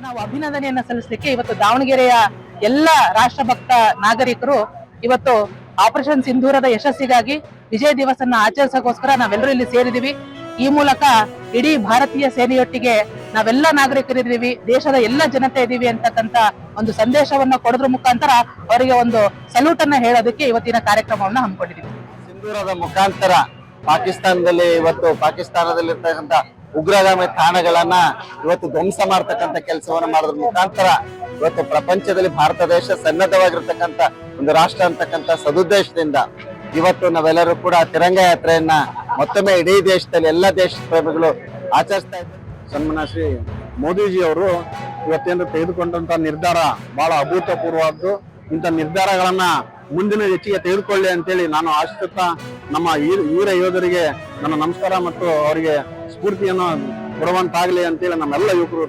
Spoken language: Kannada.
ನಾವು ಅಭಿನಂದನೆಯನ್ನ ಸಲ್ಲಿಸಲಿಕ್ಕೆ ಇವತ್ತು ದಾವಣಗೆರೆಯ ಎಲ್ಲ ರಾಷ್ಟ್ರಭಕ್ತ ನಾಗರಿಕರು ಇವತ್ತು ಆಪರೇಷನ್ ಸಿಂಧೂರದ ಯಶಸ್ಸಿಗಾಗಿ ವಿಜಯ ದಿವಸನ್ನ ಆಚರಿಸೋಕೋಸ್ಕರ ನಾವೆಲ್ಲರೂ ಇಲ್ಲಿ ಸೇರಿದೀವಿ. ಈ ಮೂಲಕ ಇಡೀ ಭಾರತೀಯ ಸೇನೆಯೊಟ್ಟಿಗೆ ನಾವೆಲ್ಲ ನಾಗರಿಕರಿದ್ದೀವಿ, ದೇಶದ ಎಲ್ಲ ಜನತೆ ಇದೀವಿ ಅಂತಕ್ಕಂತ ಒಂದು ಸಂದೇಶವನ್ನ ಕೊಡೋದ್ರ ಮುಖಾಂತರ ಅವರಿಗೆ ಒಂದು ಸಲ್ಯೂಟ್ ಅನ್ನ ಹೇಳೋದಕ್ಕೆ ಇವತ್ತಿನ ಕಾರ್ಯಕ್ರಮವನ್ನ ಹಮ್ಮಿಕೊಂಡಿದ್ದೀವಿ. ಸಿಂಧೂರದ ಮುಖಾಂತರ ಪಾಕಿಸ್ತಾನದಲ್ಲಿರ್ತಕ್ಕಂಥ ಉಗ್ರಗಾಮಿ ತಾಣಗಳನ್ನ ಇವತ್ತು ಧ್ವಂಸ ಮಾಡ್ತಕ್ಕಂಥ ಕೆಲಸವನ್ನ ಮಾಡೋದ್ರ ಮುಖಾಂತರ ಇವತ್ತು ಪ್ರಪಂಚದಲ್ಲಿ ಭಾರತ ದೇಶ ಸನ್ನದ್ಧವಾಗಿರ್ತಕ್ಕಂಥ ಒಂದು ರಾಷ್ಟ್ರ ಅಂತಕ್ಕಂಥ ಸದುದ್ದೇಶದಿಂದ ಇವತ್ತು ನಾವೆಲ್ಲರೂ ಕೂಡ ತಿರಂಗ ಯಾತ್ರೆಯನ್ನ ಮತ್ತೊಮ್ಮೆ ಇಡೀ ದೇಶದಲ್ಲಿ ಎಲ್ಲ ದೇಶ ಪ್ರೇಮಿಗಳು ಆಚರಿಸ್ತಾ ಇದ್ದಾರೆ. ಸನ್ಮಾನ್ಯ ಶ್ರೀ ಮೋದಿಜಿ ಅವರು ಇವತ್ತೇನು ತೆಗೆದುಕೊಂಡಂತ ನಿರ್ಧಾರ ಬಹಳ ಅಭೂತಪೂರ್ವವಾದ್ದು. ಇಂಥ ನಿರ್ಧಾರಗಳನ್ನ ಮುಂದಿನ ಹೆಚ್ಚಿಗೆ ತೆಗೆದುಕೊಳ್ಳಿ ಅಂತೇಳಿ ನಾನು ಆಶಿಸುತ್ತಾ ನಮ್ಮ ವೀರ ಯೋಧರಿಗೆ ನನ್ನ ನಮಸ್ಕಾರ ಮತ್ತು ಅವರಿಗೆ ಸ್ಫೂರ್ತಿಯನ್ನು ಕೊಡುವಂತಾಗಲಿ ಅಂತೇಳಿ ನಮ್ಮೆಲ್ಲ ಯುವಕರು